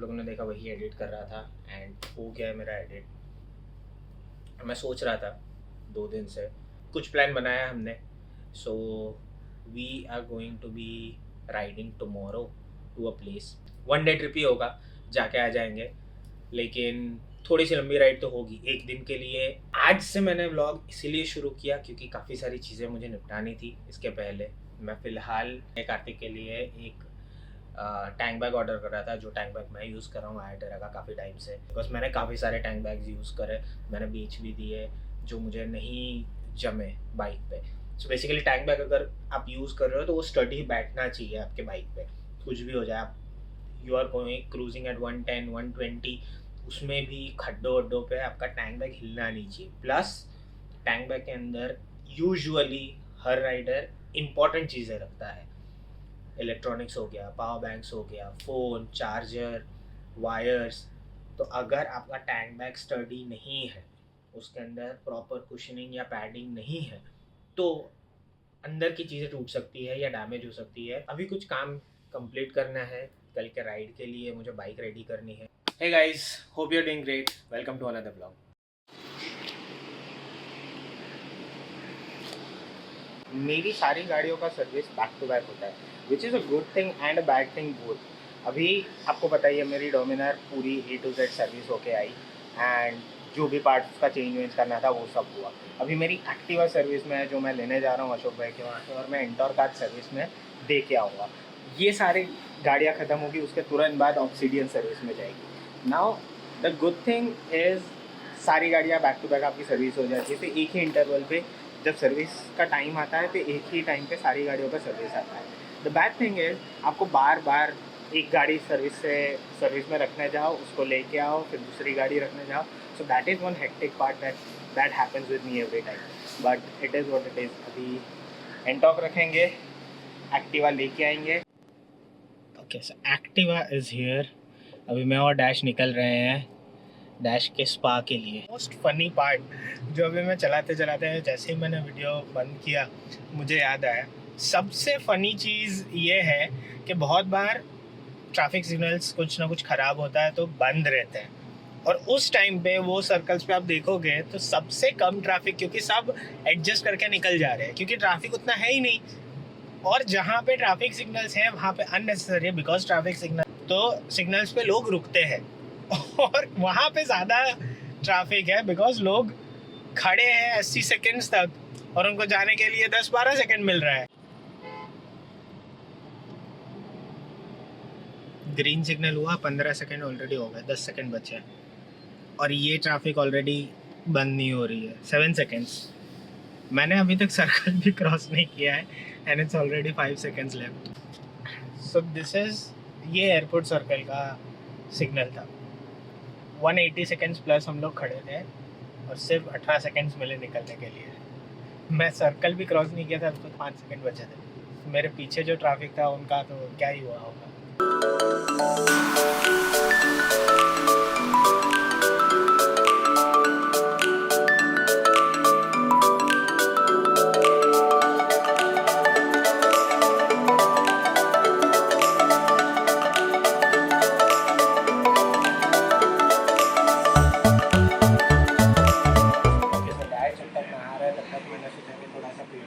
लोगों ने देखा वही एडिट कर रहा था एंड हो गया है मेरा एडिट। मैं सोच रहा था 2 दिन से, कुछ प्लान बनाया हमने। So we are going to be riding tomorrow to a place. 1 day trip ही होगा, जाके आ जाएंगे, लेकिन थोड़ी सी लंबी राइड तो होगी 1 दिन के लिए। आज से मैंने व्लॉग इसीलिए शुरू किया क्योंकि काफ़ी सारी चीज़ें मुझे निपटानी थी इसके पहले। मैं फ़िलहाल कार्तिक के लिए एक टैंक बैग ऑर्डर कर रहा था, जो टैंक बैग मैं यूज़ कर रहा हूँ आयटेरा का काफ़ी टाइम से, बिकॉज मैंने काफ़ी सारे टैंक बैग्स यूज़ करे, मैंने बेच भी दिए जो मुझे नहीं जमे बाइक पे। सो बेसिकली टैंक बैग अगर आप यूज़ कर रहे हो तो वो स्टडी बैठना चाहिए आपके बाइक पे, कुछ भी हो जाए। आप you are going cruising at 110 120, उसमें भी खड्डों वड्डों पे आपका टैंक बैग हिलना नहीं चाहिए। प्लस टैंक बैग के अंदर यूजुअली हर राइडर इंपॉर्टेंट चीज़ें रखता है। इलेक्ट्रॉनिक्स हो गया, पावर बैंक्स हो गया, फ़ोन, चार्जर, वायर्स। तो अगर आपका टैंक बैग स्टडी नहीं है, उसके अंदर प्रॉपर कुशनिंग या पैडिंग नहीं है, तो अंदर की चीज़ें टूट सकती है या डैमेज हो सकती है। अभी कुछ काम कंप्लीट करना है, कल के राइड के लिए मुझे बाइक रेडी करनी है। Hey guys, hope you are doing great, welcome to another blog. मेरी सारी गाड़ियों का सर्विस बैक टू बैक होता है, विच is a good thing and a bad thing both. अभी आपको बताइए मेरी डोमिनार पूरी A to Z सर्विस होके आई एंड जो भी पार्ट्स का चेंज करना था वो सब हुआ। अभी मेरी एक्टिवा सर्विस में है जो मैं लेने जा रहा हूँ अशोक भाई के वहाँ से, और मैं इंटोर कार सर्विस में दे के आऊँगा। ये सारी गाड़ियाँ ख़त्म होगी, उसके तुरंत बाद ऑब्सीडियन सर्विस में जाएगी। Now the good thing is सारी गाड़ियाँ बैक टू बैक आपकी सर्विस हो जाती है, तो एक ही इंटरवल पे जब सर्विस का टाइम आता है तो एक ही टाइम पे सारी गाड़ियों का सर्विस आता है। द बैड थिंग इज़ आपको बार बार एक गाड़ी सर्विस में रखने जाओ, उसको लेके आओ, फिर दूसरी गाड़ी रखने जाओ। So that is one hectic part that happens with me every time, but it is what it is. अभी एंटॉक रखेंगे, एक्टिवा लेके आएंगे। Okay, so Activa is here. अभी मैं और डैश निकल रहे हैं डैश के स्पा के लिए। मोस्ट फनी पार्ट जो अभी मैं चलाते जैसे ही मैंने वीडियो बंद किया मुझे याद आया। सबसे फ़नी चीज़ ये है कि बहुत बार ट्रैफिक सिग्नल्स कुछ ना कुछ ख़राब होता है तो बंद रहते हैं, और उस टाइम पे वो सर्कल्स पे आप देखोगे तो सबसे कम ट्रैफिक, क्योंकि सब एडजस्ट करके निकल जा रहे हैं क्योंकि ट्रैफिक उतना है ही नहीं। और जहाँ पे ट्रैफिक सिग्नल्स हैं वहाँ पे अननेसेसरी है, बिकॉज ट्रैफिक सिग्नल्स पे लोग रुकते हैं और वहाँ पे ज़्यादा ट्रैफिक है बिकॉज लोग खड़े हैं 80 सेकेंड्स तक और उनको जाने के लिए 10-12 सेकेंड मिल रहा है। ग्रीन सिग्नल हुआ, 15 सेकेंड ऑलरेडी हो गए, 10 सेकेंड बचे हैं और ये ट्रैफिक ऑलरेडी बंद नहीं हो रही है। 7 सेकेंड्स, मैंने अभी तक सर्कल भी क्रॉस नहीं किया है and it's already 5 seconds left. So this is, ये एयरपोर्ट सर्कल का सिग्नल था। 180 सेकेंड्स प्लस हम लोग खड़े थे और सिर्फ 18 सेकेंड्स मिले निकलने के लिए। मैं सर्कल भी क्रॉस नहीं किया था, तो 5 सेकेंड बचे थे। मेरे पीछे जो ट्रैफिक था उनका तो क्या ही हुआ होगा।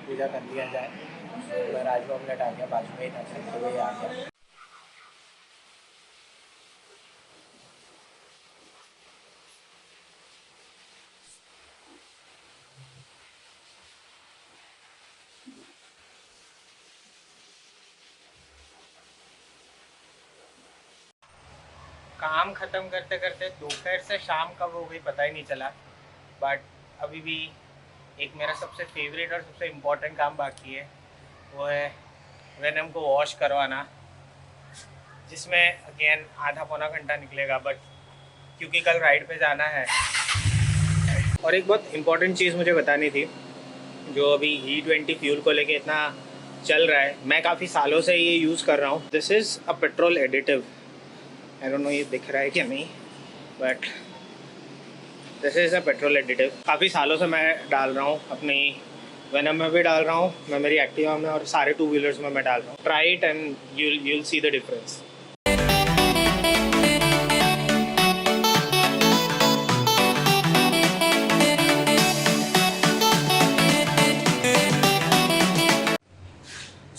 पूजा कर लिया जाए, तो मैं राजभवन में आ गया, बाजू में ही था, तो वही आ गया। काम ख़त्म करते करते दोपहर से शाम कब हो गई पता ही नहीं चला, बट अभी भी एक मेरा सबसे फेवरेट और सबसे इम्पोर्टेंट काम बाकी है, वो है वेनम को वॉश करवाना, जिसमें अगेन आधा पौना घंटा निकलेगा, बट क्योंकि कल राइड पे जाना है। और एक बहुत इम्पोर्टेंट चीज़ मुझे बतानी थी, जो अभी E20 फ्यूल को लेके इतना चल रहा है, मैं काफ़ी सालों से ये यूज़ कर रहा हूँ। This is a petrol additive, I don't know ये दिख रहा है कि नहीं, but this is a petrol additive. काफ़ी सालों से मैं डाल रहा हूँ, अपनी वेनम में भी डाल रहा हूँ, मैं मेरी एक्टिवा में और सारे 2 व्हीलर्स में मैं डाल रहा हूँ। Try it and you'll see the difference.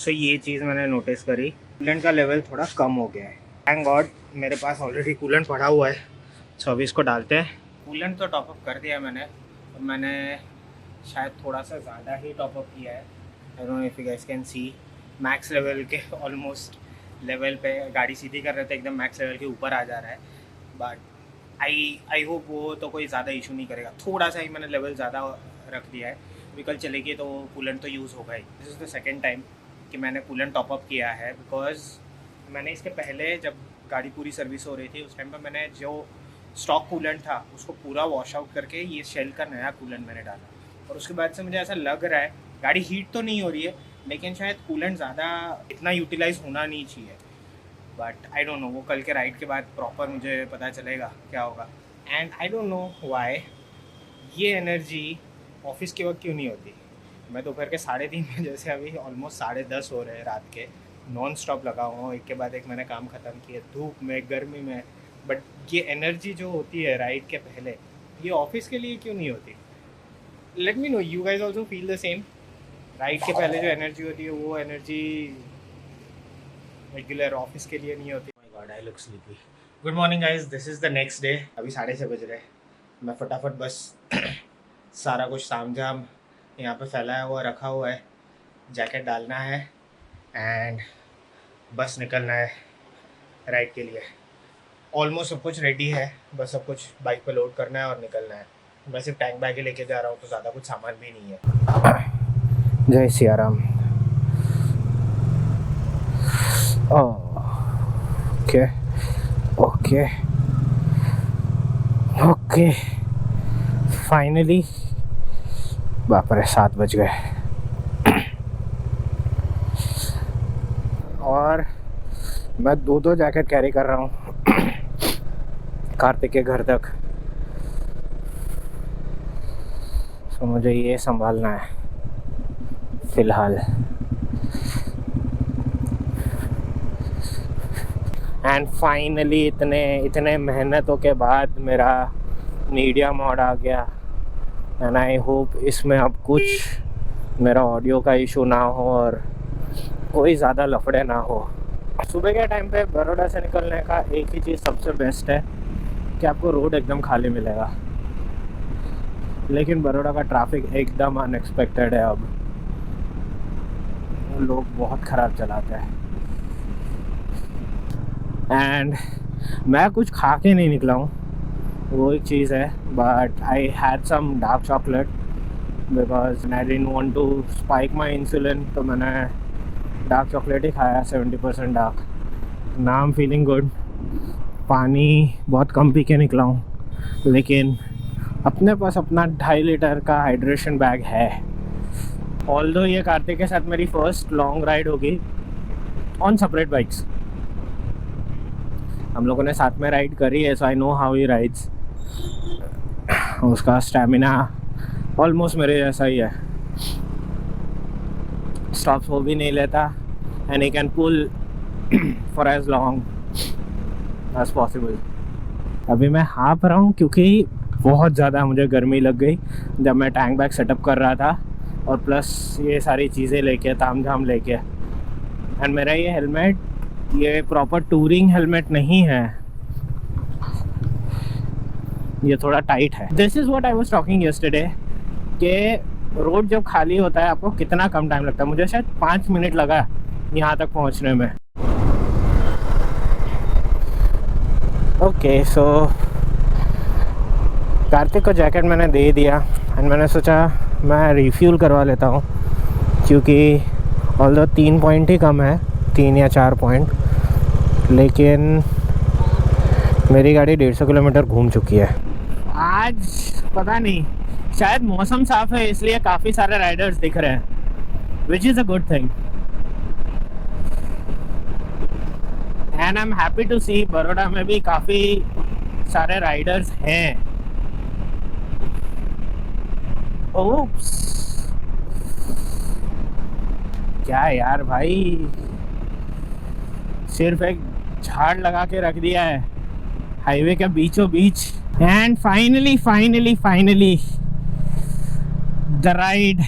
सो ये चीज़ मैंने नोटिस करी, कूलेंट का लेवल थोड़ा कम हो गया है। थैंक गॉड मेरे पास ऑलरेडी कूलेंट पड़ा हुआ है, सो अभी इसको डालते हैं। कूलेंट तो टॉपअप कर दिया मैंने, और मैंने शायद थोड़ा सा ज़्यादा ही टॉपअप किया है। I don't know if you guys can see, max level के ऑलमोस्ट लेवल पे गाड़ी सीधी कर रहे थे, एकदम मैक्स लेवल के ऊपर आ जा रहा है। बट आई होप वो तो कोई ज़्यादा इशू नहीं करेगा। थोड़ा सा ही मैंने लेवल ज़्यादा रख दिया है, व्हीकल चलेगी तो कूलेंट तो यूज़ होगा ही। This is the second time कि मैंने कूलेंट टॉपअप किया है, बिकॉज मैंने इसके पहले जब गाड़ी पूरी सर्विस हो रही थी उस टाइम पर मैंने जो स्टॉक कूलेंट था उसको पूरा वॉश आउट करके ये शेल का नया कूलेंट मैंने डाला, और उसके बाद से मुझे ऐसा लग रहा है गाड़ी हीट तो नहीं हो रही है, लेकिन शायद कूलेंट ज़्यादा इतना यूटिलाइज होना नहीं चाहिए। बट आई डोंट नो, वो कल के राइड के बाद प्रॉपर मुझे पता चलेगा क्या होगा। And I don't know why ये एनर्जी ऑफिस के वक्त क्यों नहीं होती। मैं दोपहर के 3:30 बजे से अभी ऑलमोस्ट 10:30 हो रहे हैं रात के, नॉन स्टॉप लगा हुआ हूँ, एक के बाद एक मैंने काम ख़त्म किया, धूप में गर्मी में। बट ये एनर्जी जो होती है राइड के पहले, ये ऑफिस के लिए क्यों नहीं होती? Let me know, you guys also feel the same? Ride के पहले जो एनर्जी होती है वो एनर्जी रेगुलर ऑफिस के लिए नहीं होती। My God, I look sleepy. Good morning guys, this is the next day. अभी 6:30 बज रहे। मैं फटाफट बस सारा कुछ ताम झाम यहाँ पे फैलाया हुआ रखा हुआ है, जैकेट डालना है एंड बस निकलना है राइड के लिए। ऑलमोस्ट सब कुछ रेडी है, बस सब कुछ बाइक पे लोड करना है और निकलना है। मैं सिर्फ टैंक बैग ही लेके जा रहा हूँ, तो ज़्यादा कुछ सामान भी नहीं है। जय Siya Ram. Okay okay okay, finally. बाप रे, 7 बज गए और मैं 2 जैकेट कैरी कर रहा हूँ कार्तिक के घर तक। तो मुझे ये संभालना है फिलहाल। एंड फाइनली इतने मेहनतों के बाद मेरा मीडिया मोड आ गया। एंड आई होप इसमें अब कुछ मेरा ऑडियो का इशू ना हो और कोई ज़्यादा लफड़े ना हो। सुबह के टाइम पे बड़ौदा से निकलने का एक ही चीज़ सबसे बेस्ट है कि आपको रोड एकदम खाली मिलेगा, लेकिन बड़ौदा का ट्रैफिक एकदम अनएक्सपेक्टेड है। अब लोग बहुत ख़राब चलाते हैं। एंड मैं कुछ खा के नहीं निकला हूँ, वो एक चीज़ है। But I had some dark chocolate because I didn't want to spike my insulin, तो मैंने डार्क चॉकलेट ही खाया, 70% dark. Now I am feeling good. पानी बहुत कम पी के निकला हूँ, लेकिन अपने पास अपना 2.5 लीटर का हाइड्रेशन बैग है। ऑल्दो ये कार्तिक के साथ मेरी फर्स्ट लॉन्ग राइड होगी ऑन सेपरेट बाइक्स। हम लोगों ने साथ में राइड करी है, so I know how he rides. उसका स्टैमिना ऑलमोस्ट मेरे जैसा ही है, स्टॉप्स वो भी नहीं लेता and he can pull for as long as possible. अभी मैं हाँप रहा हूँ क्योंकि बहुत ज़्यादा मुझे गर्मी लग गई जब मैं टैंक बैग सेटअप कर रहा था, और प्लस ये सारी चीज़ें लेके ताम झाम लेके। एंड मेरा ये हेलमेट ये प्रॉपर टूरिंग हेलमेट नहीं है, ये थोड़ा टाइट है। This is what I was talking yesterday कि रोड जब खाली होता है आपको कितना कम टाइम लगता है। मुझे शायद 5 मिनट लगा यहाँ तक पहुँचने में। ओके, सो कार्तिक को जैकेट मैंने दे दिया एंड मैंने सोचा मैं रिफ्यूल करवा लेता हूँ, क्योंकि ऑल्दो 3 पॉइंट ही कम है, 3 या 4 पॉइंट, लेकिन मेरी गाड़ी 150 किलोमीटर घूम चुकी है। आज पता नहीं, शायद मौसम साफ है इसलिए काफ़ी सारे राइडर्स दिख रहे हैं, which is a good thing. And I am happy to see Baroda में भी काफ़ी सारे राइडर्स हैं। ओप्स, क्या यार भाई, सिर्फ एक झाड़ लगा के रख दिया है हाईवे के बीचों बीच। And finally the ride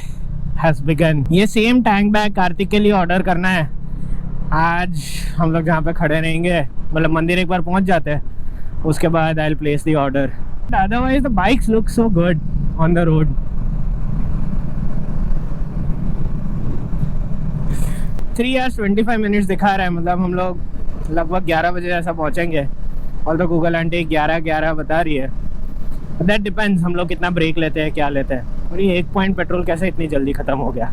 has begun. ये सेम टैंक बैग कार्तिक के लिए ऑर्डर करना है। आज हम लोग जहाँ पे खड़े रहेंगे, मतलब मंदिर एक बार पहुँच जाते हैं, उसके बाद I will place the order. Otherwise the bikes look so good on the road. 3 hours 25 minutes दिखा रहा है, मतलब हम लोग लगभग 11 बजे ऐसा पहुँचेंगे। और तो गूगल आंटी 11 बता रही है। दैट डिपेंड्स हम लोग कितना ब्रेक लेते हैं, क्या लेते हैं। और ये 1 पॉइंट पेट्रोल कैसे इतनी जल्दी ख़त्म हो गया।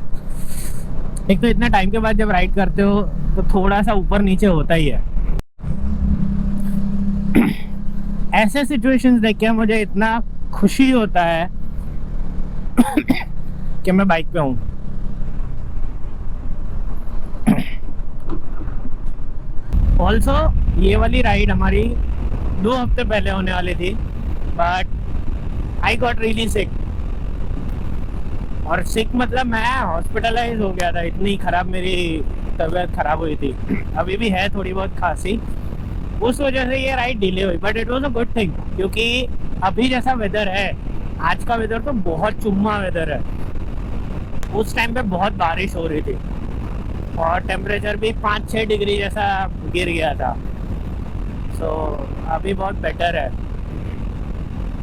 एक तो इतना टाइम के बाद जब राइड करते हो तो थोड़ा सा ऊपर नीचे होता ही है। ऐसे सिचुएशंस देख के मुझे इतना खुशी होता है कि मैं बाइक पे हूँ। ऑल्सो ये वाली राइड हमारी 2 हफ्ते पहले होने वाली थी, बट आई गॉट रियली सिक। और सिक मतलब मैं हॉस्पिटलाइज हो गया था, इतनी ख़राब मेरी तबीयत ख़राब हुई थी। अभी भी है थोड़ी बहुत खांसी, उस वजह से ये राइड डिले हुई। But it was a good thing, क्योंकि अभी जैसा वेदर है, आज का वेदर तो बहुत चुम्मा वेदर है। उस टाइम पे बहुत बारिश हो रही थी और टेम्परेचर भी 5-6 डिग्री जैसा गिर गया था। सो अभी बहुत बेटर है।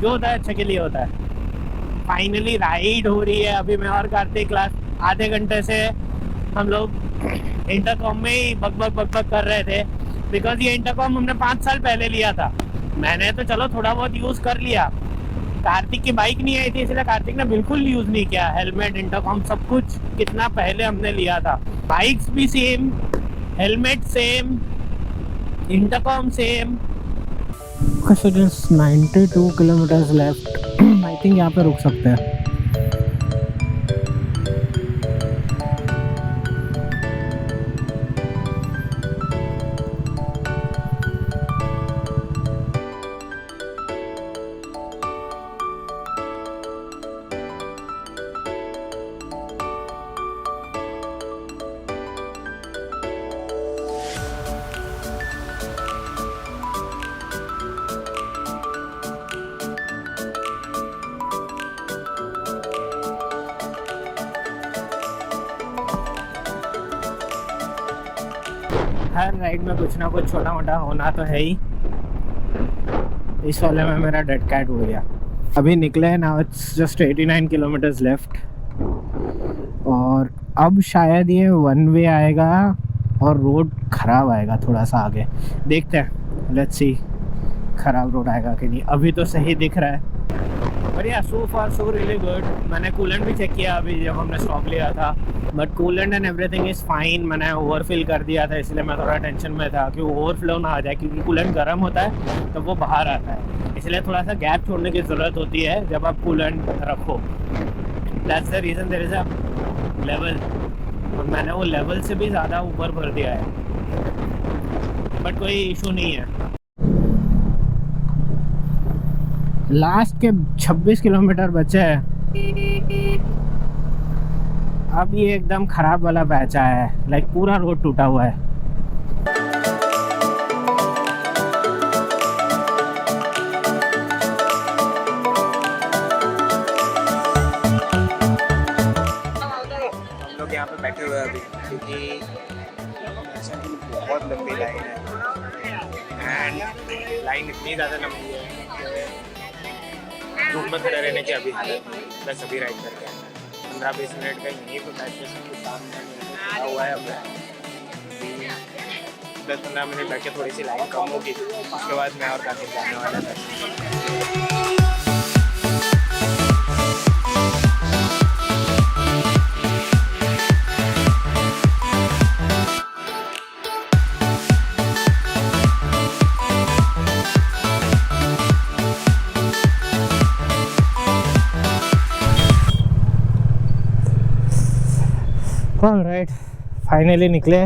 जो होता है अच्छे के लिए होता है। फाइनली राइड हो रही है। अभी मैं और कार्तिक क्लास आधे घंटे से हम लोग इंटरकॉम में ही बक कर रहे थे, बिकॉज ये इंटरकॉम हमने 5 साल पहले लिया था। मैंने तो चलो थोड़ा बहुत यूज़ कर लिया, कार्तिक की बाइक नहीं आई थी इसलिए कार्तिक ने बिल्कुल यूज़ नहीं किया। हेलमेट, इंटरकॉम सब कुछ कितना पहले हमने लिया था। बाइक्स भी same, helmet same, intercom same. 92 kilometres left. I think यहाँ पे रुक सकते हैं। हर राइड में कुछ ना कुछ छोटा मोटा होना तो है ही। इस वाले में मेरा डेड कैट उड़ गया। अभी निकले हैं, now it's just 89 kilometres left. और अब शायद ये 1 वे आएगा और रोड ख़राब आएगा थोड़ा सा आगे, देखते हैं। लेट्स सी ख़राब रोड आएगा कि नहीं। अभी तो सही दिख रहा है, पर या सो फार सो रियली गुड। मैंने कूलेंट भी चेक किया अभी जब हमने स्टॉप लिया था, but coolant and everything is fine. मैंने ओवरफिल कर दिया था, इसलिए मैं थोड़ा टेंशन में था कि ओवरफ्लो ना आ जाए, क्योंकि कूलेंट गर्म होता है तो वो बाहर आता है, इसलिए थोड़ा सा गैप छोड़ने की ज़रूरत होती है जब आप कूलेंट रखो। That's the reason there is a level, और मैंने वो लेवल से भी ज़्यादा ऊपर भर दिया है, बट कोई इशू नहीं है। लास्ट के 26 किलोमीटर बचे हैं। अब ये एकदम खराब वाला पैच आया है, लाइक पूरा रोड टूटा हुआ है। हम लोग यहाँ पे बैठे हुए हैं अभी, क्योंकि बहुत लंबी लाइन है एंड लाइन इतनी ज़्यादा लंबी है धूप में खड़े रहने की अभी बस अभी राइड करके 15-20 मिनट का यहीं पर बैठ के सब कुछ काम हुआ है। अब 10-15 मिनट बैठ के थोड़ी सी लाइन कम होगी, उसके बाद मैं और काफ़ी जाने वाला था। ऑलराइट, फाइनली निकले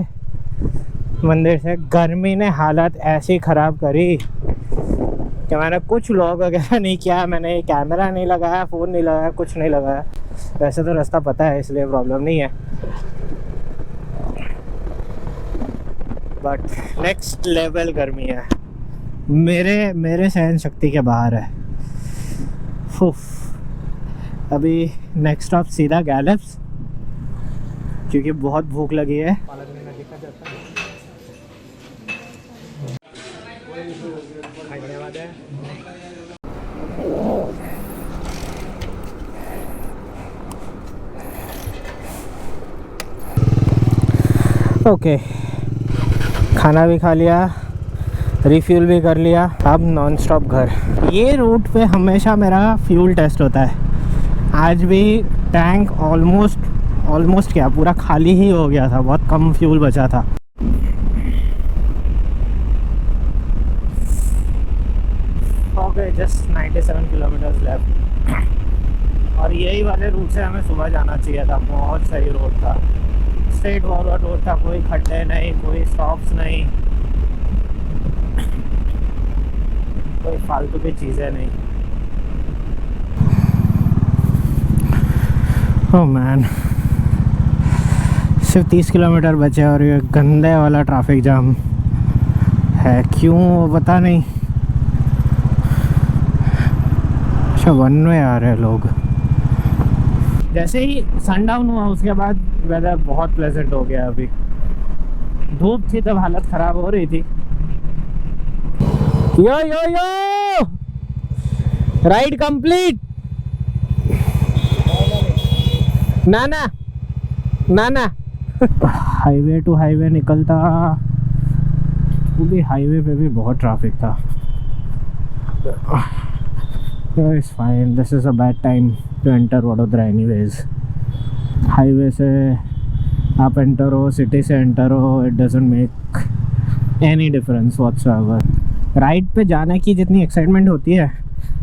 मंदिर से। गर्मी ने हालत ऐसी ख़राब करी कि मैंने कुछ व्लॉग वगैरह नहीं किया। मैंने कैमरा नहीं लगाया, फ़ोन नहीं लगाया, कुछ नहीं लगाया। वैसे तो रास्ता पता है इसलिए प्रॉब्लम नहीं है, बट नेक्स्ट लेवल गर्मी है, मेरे सहन शक्ति के बाहर है। अभी नेक्स्ट स्टॉप सीधा गैलप्स, क्योंकि बहुत भूख लगी है। ओके, खाना भी खा लिया, रिफ्यूल भी कर लिया, अब नॉन स्टॉप घर। ये रूट पे हमेशा मेरा फ्यूल टेस्ट होता है। आज भी टैंक ऑलमोस्ट क्या पूरा खाली ही हो गया था, बहुत कम फ्यूल बचा था। Okay, just 97 kilometres left. और यही वाले रूट से हमें सुबह जाना चाहिए था। बहुत सही रोड था, स्ट्रेट फॉरवर्ड रोड था, कोई खड्डे नहीं, कोई स्टॉप्स नहीं, कोई फालतू की चीज़ें नहीं। ओह मैन, सिर्फ 30 किलोमीटर बचे और ये गंदे वाला ट्रैफिक जाम है। क्यों पता नहीं। अच्छा, वन वे आ रहे हैं लोग। जैसे ही सनडाउन हुआ उसके बाद वेदर बहुत प्लेजेंट हो गया। अभी धूप थी तब हालत ख़राब हो रही थी। यो यो यो, राइड कंप्लीट। ना ना ना ना हाईवे टू हाईवे निकलता, वो भी हाईवे पे भी बहुत ट्रैफिक था। It's fine, this is a bad time to enter Vadodara anyways. Highway से आप एंटर हो, सिटी से एंटर हो, it doesn't make any difference whatsoever. Ride पे जाने की जितनी एक्साइटमेंट होती है,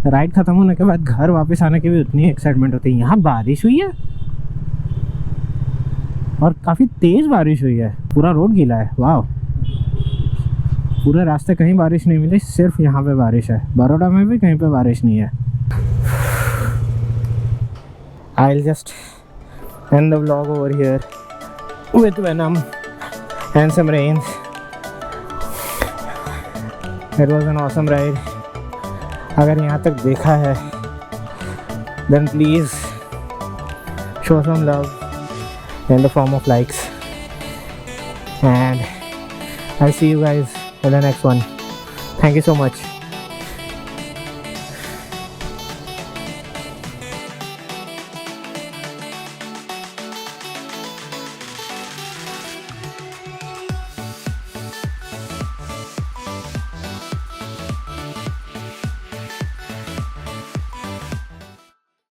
राइड ख़त्म होने के बाद घर वापस आने की भी उतनी एक्साइटमेंट होती है। यहाँ बारिश हुई है और काफ़ी तेज़ बारिश हुई है, पूरा रोड गीला है। वाह, पूरे रास्ते कहीं बारिश नहीं मिली, सिर्फ यहाँ पे बारिश है। बड़ौदा में भी कहीं पे बारिश नहीं है। I'll just end the vlog over here with Venom and some rains. It was an awesome ride. अगर यहाँ तक देखा है then please show some love in the form of likes, and I'll see you guys in the next one. Thank you so much.